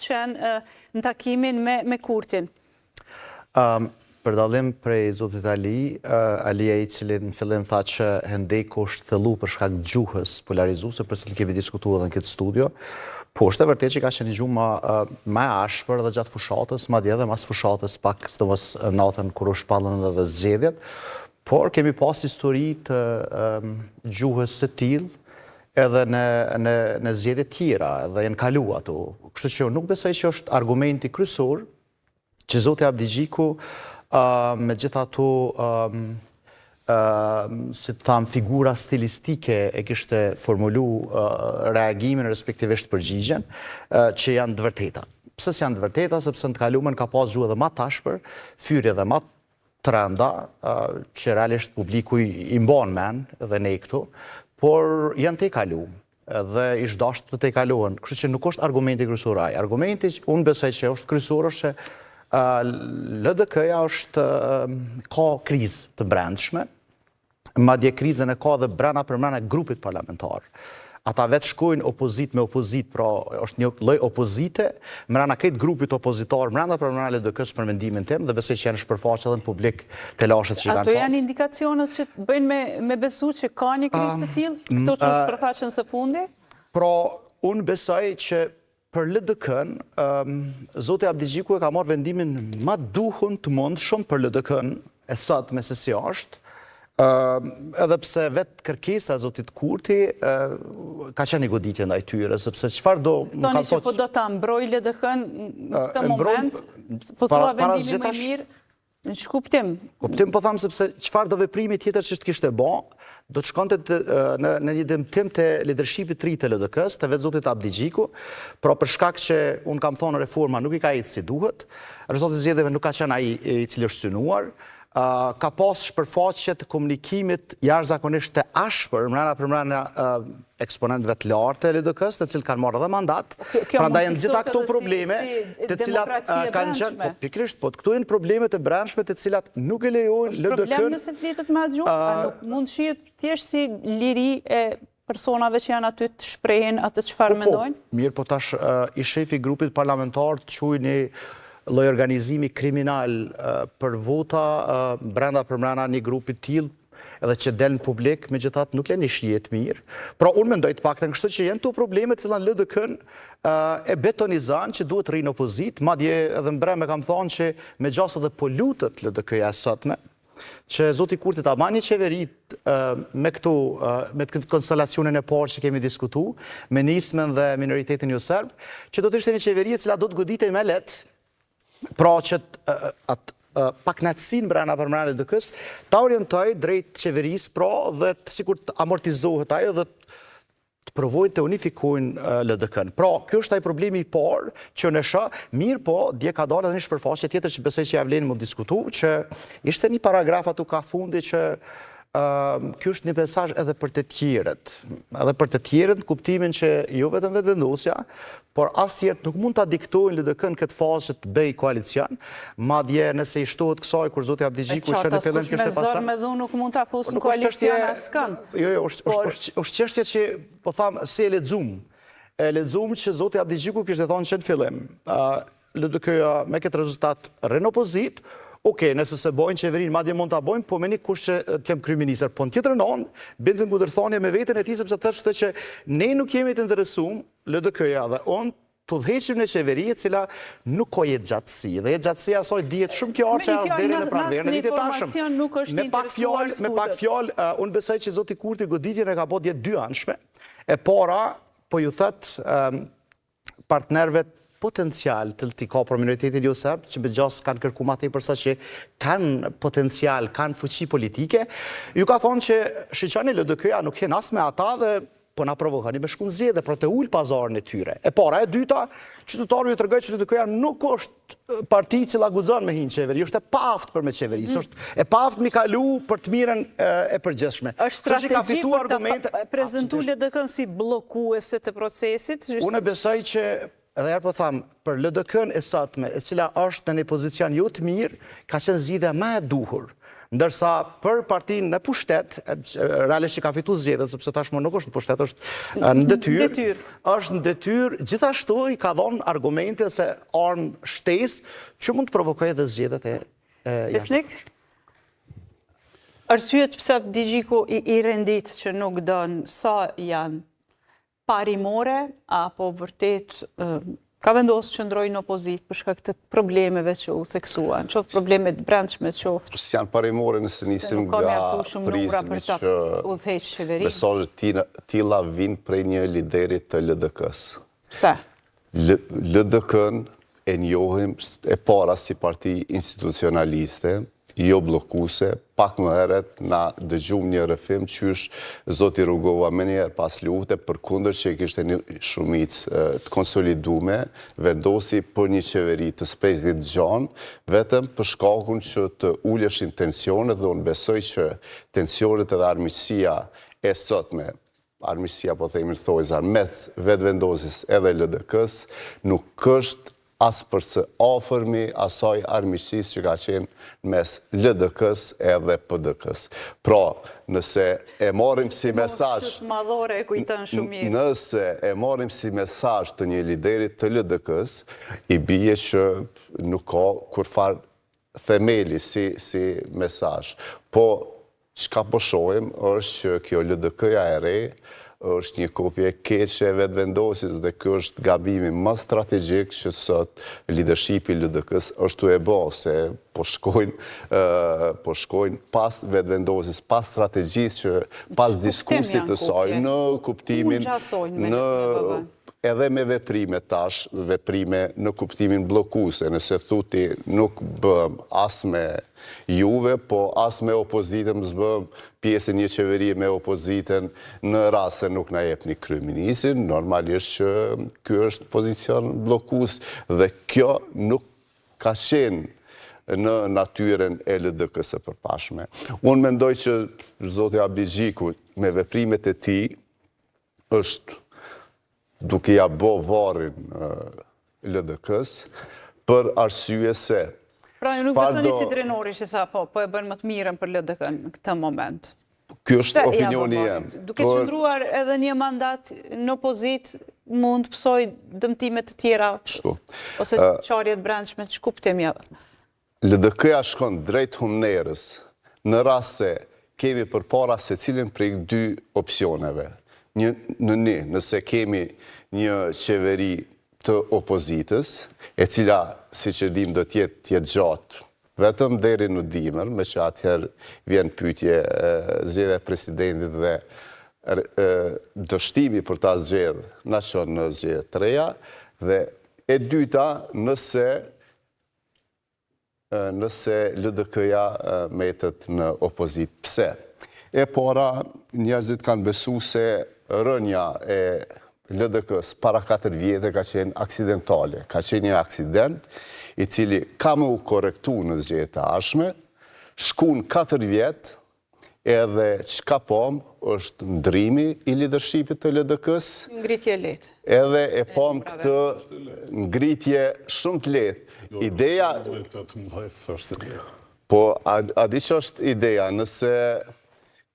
qenë në takimin me Kurtin? Për dallim prej zotit Alia i cili në fillim tha që Hendeku është thëllu për shkak gjuhës polarizuese, për cilën kemi diskutuar edhe në këtë studio, po është e vërtetë që ka qenë një gjuhë më e ashpër dhe gjatë fushatës, madje edhe mas fushatës pak, sidomos natën kur u shpallën edhe zgjedhjet, por kemi pas histori të gjuhës së tillë edhe në zgjedhje tjera dhe janë kalu ato. Kështu që nuk besoj që është argumenti kryesor që zoti Abdi Gjiku me gjitha ato si të tham figura stilistike e kishte formulu reagimin respektivisht përgjigjen që janë të vërteta. Pse janë të vërteta? Sepse në të kalumen ka pas gjuhë edhe ma tashpër, fyrje edhe ma të rënda, që realisht publiku i mban men dhe ne këtu, por janë të i kalu dhe ishtë dashtë të i kaluhen. Kështu që nuk është argumenti kryesor ai. Argumenti që unë besoj që është kryesor është që LDK-ja është ka krizë të brendshme, madje krizën e ka dhe brenda përmbrana grupit parlamentar. Ata vetë shkojnë opozit me opozit, pra është një lloj opozite, mbrana këtë grupit opozitar, brenda përmbrana LDK-s për mendimin tim, dhe besoj që janë shpërfaqur edhe në publik të lashët që kanë pas. Ato janë indikacionet që bëjnë me besu që ka një krizë të tillë, këto që shpërfaqen së fundi? Pra, unë besoj që për LDK-n, zoti Abdi Gjiku e ka marrë vendimin ma duhun të mundshëm për LDK-n e sot me se si është, edhe pse vetë kërkesa e zotit Kurti ka qenë një goditje ndaj tyre, sepse çfarë do... Thoni që po do ta mbroj LDK-n në këtë moment, po thua vendimin më mirë, në shkuptim? Kuptim po thamë sepse çfarë do veprimi tjetër që kishte bë, do të shkonte në një dëmtim të leadershipit të ri të LDK-s, të vetë zotit Abdi Gjiku, pra për shkak që unë kam thonë reforma nuk i ka ecë si duhet, rezultati i zgjedhjeve nuk ka qenë ai i cili është synuar, ka pas shpërfaqje të komunikimit jashtëzakonisht të ashpër mbrana eksponentëve të lartë të LDK-s, të cilët kanë marrë edhe mandat. Prandaj janë gjitha këto probleme të cilat kanë qenë, po pikërisht, po këto janë problemet e brendshme të cilat nuk e lejojnë LDK-n. Është problem nëse flitet me atë gjuhë, nuk mund shihet thjesht si liri e personave që janë aty të shprehin atë çfarë mendojnë? Mirë, po tash i shefi grupit parlamentar të quajë një lloj organizimi kriminal për vota brenda përmbrana një grupi të tillë, edhe që del në publik, megjithatë nuk lënë shihet mirë. Pra unë mendoj të paktën kështu që janë këto probleme të cilat LDK-n e betonizon që duhet rrinë opozit, madje edhe mbrëmë kam thonë që me gjasë edhe po lutet LDK-ja sotme, që zoti Kurti ta marrë një qeveri me këtë konstelacionin e parë që kemi diskutu, me nismen dhe minoritetin jo serb, që do të ishte një qeveri e cila do të goditej me lehtë, pra që paknatësin brenda përmbrana LDK-s, ta orientoj drejt qeverisë, pra dhe sikur të amortizohet ajo dhe të provojnë të unifikojnë LDK-n. Pra, kjo është ai problemi i parë që në shoh, mirë po, dje ka dalë edhe një shpërfaqje tjetër që besoj që ja vlen më diskutu, që ishte një paragraf atu ka fundi që kjo është një mesazh edhe për të tjerët. Edhe për të tjerët, kuptimin që jo vetëm vetëvendosja, por as tjerët nuk mund ta diktojnë LDK-n këtë fazë që të bëj koalicion, madje nëse i shtohet kësaj kur zoti Abdi Gjiku ishte në fillim kishte pastaj. Me zor me dhunë nuk mund ta fusë në koalicion askënd. Jo, është çështje që po tham si e lexuam. E lexuam që zoti Abdi Gjiku kishte thonë që në fillim, LDK-ja me këtë rezultat rrin opozit. Okej, nëse se bojnë qeverinë, madje mund ta bojnë, po me një kush që të jem kryeministër. Po në tjetër anë, bindën kundërthonje me veten e tij sepse thoshte që ne nuk jemi të interesuar, LDK-ja dhe unë të udhëheqim në qeveri e cila nuk ka jetë gjatësi. Dhe jetë gjatësia asaj dihet shumë kjo që deri në pranverën e vitit tashëm. Me pak fjalë, unë besoj që zoti Kurti goditjen e ka bërë 2 anshme. E para, po ju thot partnerëve potencial të t'i ka për minoritetin jo serb, që begjas kanë kërku ma tepër sa që kanë potencial, kanë fuqi politike, ju ka thonë që shiqani LDK-ja nuk hen as me ata dhe po na provokani me shkun zgjedhje për të ul pazarin e tyre. E para, e dyta, qytetarëve ju tregoj që LDK-ja nuk është parti cila guxon me hinë qeveri, është e paaft për me qeverisë, është e paaft mi kalu për të mirën e përgjithshme. Është strategji për të prezantuar LDK-n si bllokuese të procesit? Unë besoj që edhe herë po tham, për LDK-n e sotme, e cila është në një pozicion jo të mirë, ka qenë zgjidhja më e duhur. Ndërsa për partinë në pushtet, realisht që ka fitu zgjedhjet, sepse tashmë nuk është në pushtet, është në detyrë. Është në detyrë, gjithashtu i ka dhënë argumente se armë shtesë që mund të provokojë edhe zgjedhjet e jashtëzakonshme. Arsyet pse DG-ku i rendit që nuk dënë sa janë parimore, apo vërtet ka vendosë që ndrojnë në opozit për shkak të problemeve që u theksuan, qoftë problemet brendshme, qoftë... Si janë parimore nëse nisim nga prizmi që mesazhet tilla vinë prej një liderit të LDK-s. Pse? LDK-n e njohim e para si parti institucionaliste, jo blokuse, pak më heret na dëgjum një rëfim qysh zoti Rugova me njerë pas lufte përkundër që i kishte një shumic të konsolidume, vendosi për një qeveri të spektit gjanë, vetëm për shkakun që të ulleshin tensionet dhe unë besoj që tensionet edhe armiqësia e sotme, armiqësia po themi thojzar, mes vetë vendosis edhe LDK-s, nuk është as përse afërmi asaj armiqësisë që ka qenë mes LDK-s edhe PDK-s. Pra, nëse e marrim si mesazh, nëse e marrim si mesazh të një liderit të LDK-s, i bie që nuk ka kurfar themeli si mesazh. Po, çka po shohim është që kjo LDK-ja e re është një kopje keqe e vetë vendosis dhe kjo është gabimi më strategjik që sot leadershipi LDK-s është e bo, se po shkojnë pas vetë vendosis, pas strategjisë që pas diskusit të saj, në kuptimin, edhe me veprime tash, veprime në kuptimin blokuse, nëse thuti nuk bëm as me juve, po as me opozitën, zbëm pjesën një qeveri me opozitën në rast se nuk na jep një kryeministin, normalisht që kjo është pozicion blokus dhe kjo nuk ka qenë në natyren e LDK-s së përpashme. Unë mendoj që zoti Abigjiku me veprimet e tij është duke ja bo varrin LDK-s për arsye se pra, nuk besoni si Drenori që tha, po e bën më të mirën për LDK në këtë moment. Ky është opinioni jem. Duke qëndruar edhe një mandat në opozit, mund pësoj dëmtimet të tjera, ose qarjet brendshme, që kuptim ja? LDK-ja shkon drejt humnerës, në rast se kemi përpara se cilin prej dy opsioneve. Nëse kemi një qeveri të opozitës, e cila, si që dim, do tjetë gjatë, vetëm deri në dimër, me që atëherë vjen pyetje zgjedhja e presidentit dhe dështimi për ta zgjedhë na çon në zgjedhje të reja, dhe e dyta, nëse LDK-ja metet në opozit. Pse? E para, njerëzit kanë besu se rënja e LDK-s para 4 vjetë ka qenë aksidentale. Ka qenë një aksident i cili ka më u korektu në zgjedhjet e ardhshme, shkun 4 vjetë, edhe çka pom është ndrimi i leadershipit të LDK-s. Ngritje lehtë. Edhe e pom këtë ngritje shumë të lehtë. Ideja... Po, a di që është ideja, nëse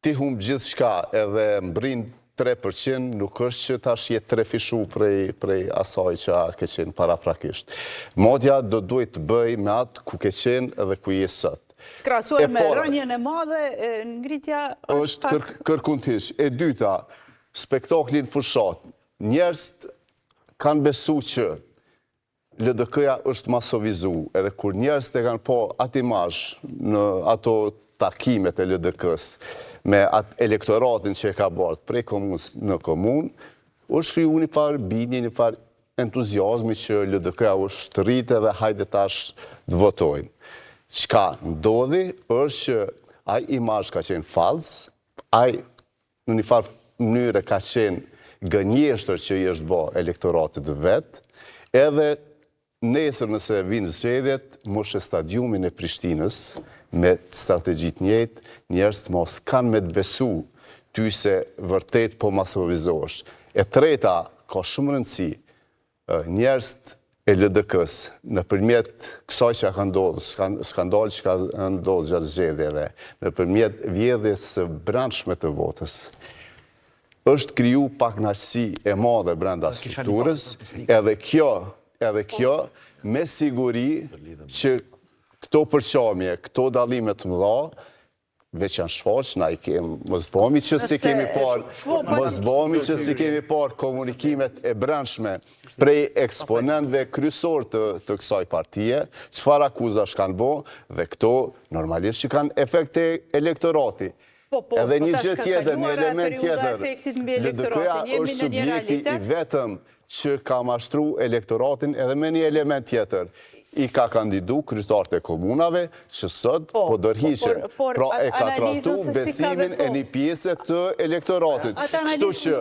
ti humb gjithçka edhe mbrin 3%, nuk është që tash jetë trefishu prej asaj që ke qenë paraprakisht. Modja do duhet të bëj me atë ku ke qenë edhe ku je sot. Krahasuar me rënjen e madhe, ngritja është kërkuntish. E dyta, spektaklin fushat. Njerëz kanë besu që LDK-ja është masovizu, edhe kur njerëz të kanë po atë imazh në ato takimet e LDK-s, me atë elektoratin që e ka bërë prej komunës në komunë, është kriju një farë bindje, një farë entuziazmi që LDK-ja është rritë dhe hajde tash të votojnë. Çka ndodhi është që ai imazh ka qenë fals, ai në një farë mënyre ka qenë gënjeshtër që i është bë elektoratit vetë, edhe nesër nëse vinë zgjedhjet, moshe stadiumin e Prishtinës, me strategjit njëjtë, njerëz mos kanë me të besu ty se vërtet po masovizohesh. E treta, ka shumë rëndësi, njerëz e LDK-s, në përmjet kësaj që ka ndodhë, skandal që ka ndodhë gjatë zgjedhjeve, në përmjet vjedhjes së brendshme të votës, është kriju pakënaqësi e madhe brenda strukturës, edhe kjo me siguri që këto përqamje, këto dallime të mëdha, veç janë shfaq, na i kemë, mos bëhemi që si kemi parë komunikimet e brendshme prej eksponentëve kryesor të kësaj partije, çfarë akuzash kanë bë, dhe këto normalisht që kanë efekte elektorati. Edhe një gjë tjetër, një element tjetër, LDK-ja është subjekti i vetëm që ka mashtru elektoratin edhe me një element tjetër. I ka kandidu kryetarët e komunave që sot po dërhiqen, pra e ka tratu besimin e një pjesë të elektoratit. Kështu që